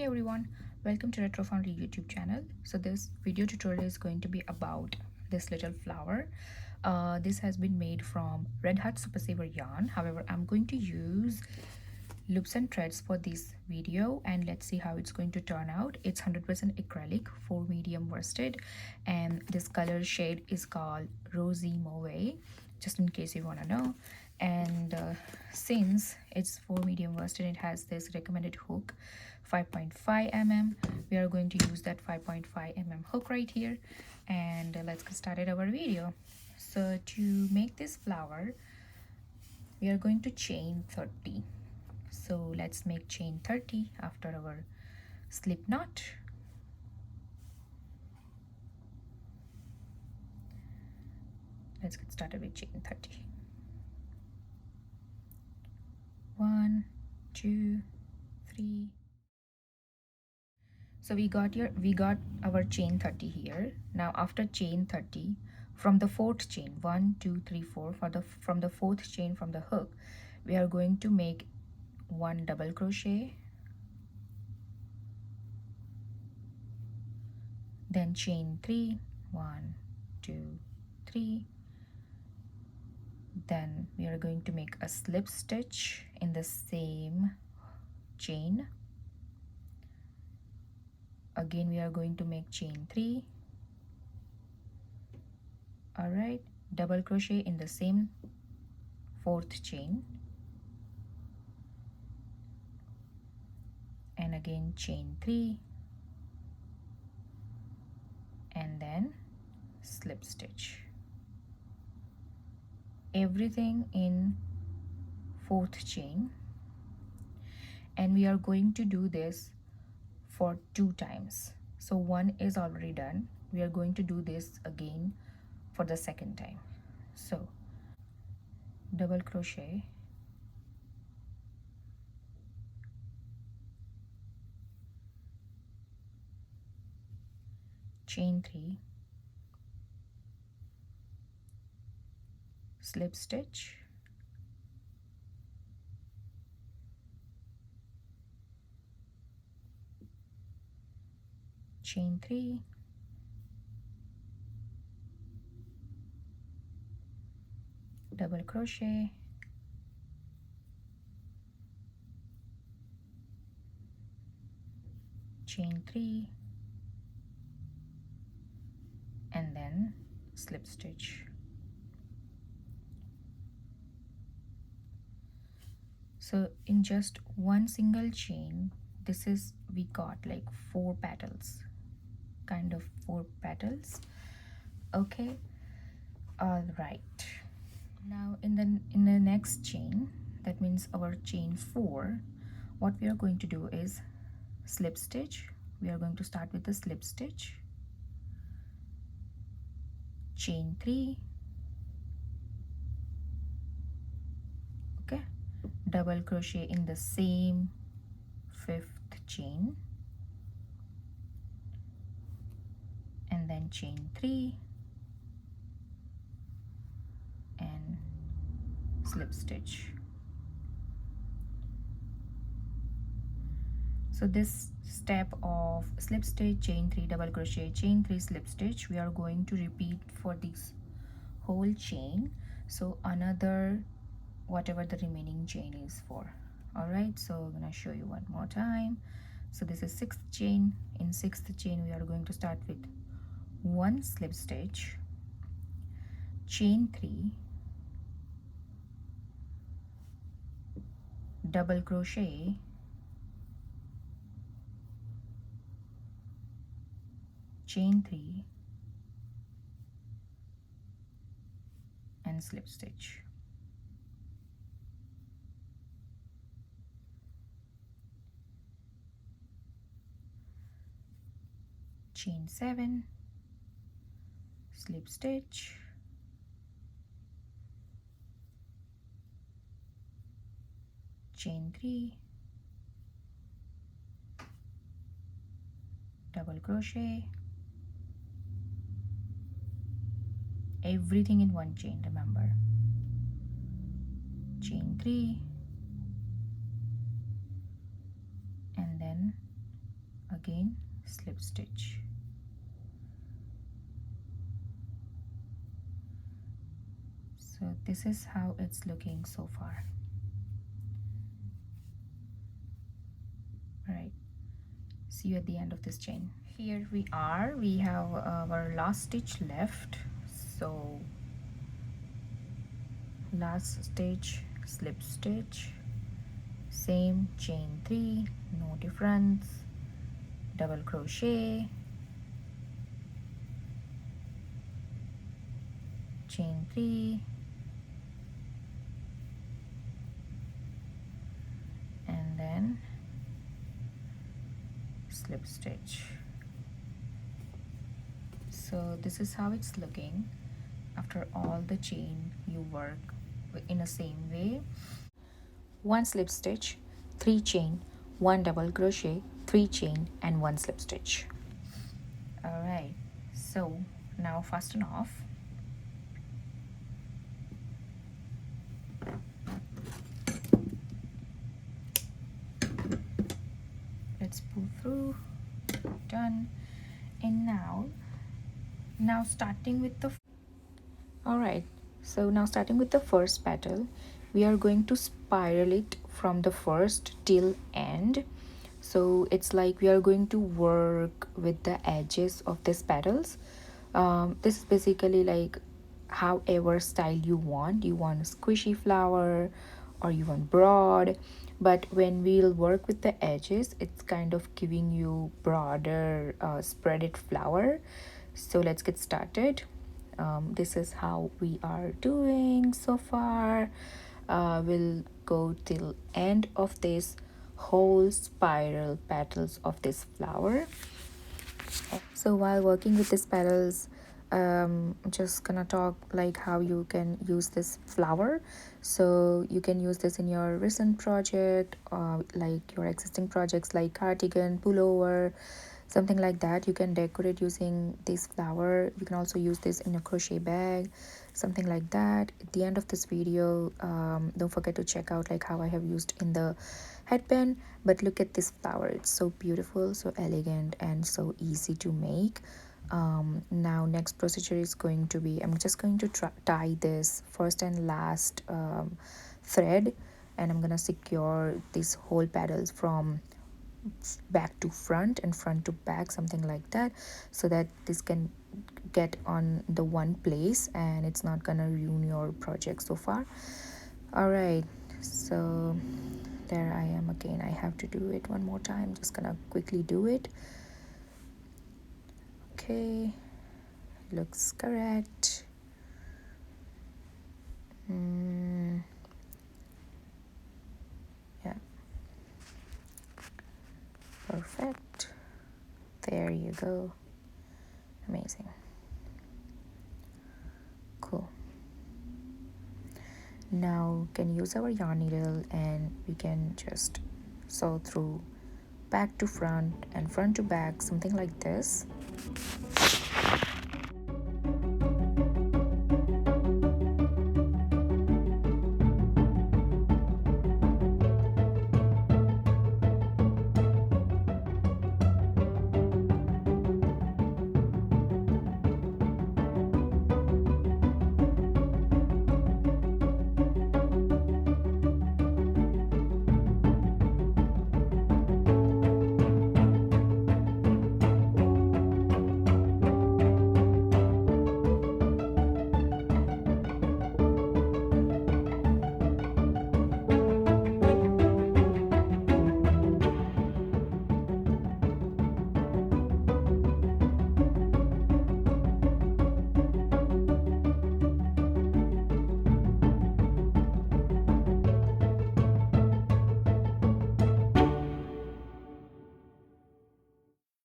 Hey everyone, welcome to RetroFoundry YouTube channel. So this video tutorial is going to be about this little flower. This has been made from Red Heart Super Saver yarn. However, I'm going to use loops and threads for this video, and let's see how it's going to turn out. It's 100% acrylic, 4 medium worsted, and this color shade is called Rosy Mauve, just in case you want to know. And since it's 4 medium worsted, it has this recommended hook 5.5 mm. We are going to use that 5.5 mm hook right here, and let's get started our video. So to make this flower, we are going to chain 30. So let's make chain 30 after our slip knot. Let's get started with chain 30. 1, 2, 3. So we got our chain 30 here. Now after chain 30, from the fourth chain, 1, 2, 3, 4, from the fourth chain from the hook, we are going to make 1 double crochet, then chain 3, 1, 2, 3. Then we are going to make a slip stitch in the same chain. Again we are going to make chain 3. All right, double crochet in the same fourth chain, and again chain 3, and then slip stitch. Everything in fourth chain, and we are going to do this for 2 times. So 1 is already done. We are going to do this again for the second time. So double crochet, chain 3, slip stitch, chain 3, double crochet, chain 3, and then slip stitch. So in just one single chain, we got like 4 petals, kind of 4 petals. Okay, all right. Now in the next chain, that means our chain 4, what we are going to do is slip stitch. We are going to start with the slip stitch, chain 3, okay, double crochet in the same 5th chain, and then chain 3 and slip stitch. So this step of slip stitch, chain 3, double crochet, chain 3, slip stitch, we are going to repeat for this whole chain. So another whatever the remaining chain is for. All right, so I'm going to show you one more time. So this is 6th chain. In 6th chain we are going to start with 1 slip stitch, chain 3, double crochet, chain 3, and slip stitch. Chain 7, slip stitch, chain 3, double crochet, everything in one chain, remember, chain 3, and then again slip stitch. So this is how it's looking so far. All right, see you at the end of this chain. Here we are, we have our last stitch left. So last stitch, slip stitch, same, chain 3, no difference, double crochet, chain 3, and then slip stitch. So this is how it's looking after all the chain you work in the same way. 1 slip stitch, 3 chain, 1 double crochet, 3 chain, and 1 slip stitch. All right, so now fasten off. Let's pull through. Done. And now starting with the starting with the first petal, we are going to spiral it from the first till end. So it's like we are going to work with the edges of these petals. This is basically like however style you want a squishy flower or you want broad, but when we'll work with the edges, it's kind of giving you broader spreaded flower. So let's get started. This is how we are doing so far. We'll go till end of this whole spiral petals of this flower. So while working with these petals, I'm just gonna talk like how you can use this flower. So you can use this in your recent project, like your existing projects like cardigan, pullover, something like that. You can decorate using this flower. You can also use this in a crochet bag, something like that. At the end of this video, don't forget to check out like how I have used in the headband. But look at this flower, it's so beautiful, so elegant, and so easy to make. Now next procedure is going to be, I'm just going to tie this first and last thread, and I'm gonna secure these whole petals from back to front and front to back, something like that, so that this can get on the one place and it's not gonna ruin your project so far. All right, so there I am again. I have to do it one more time. Just gonna quickly do it. Okay, looks correct. Yeah, perfect. There you go. Amazing. Cool. Now can use our yarn needle and we can just sew through back to front and front to back, something like this.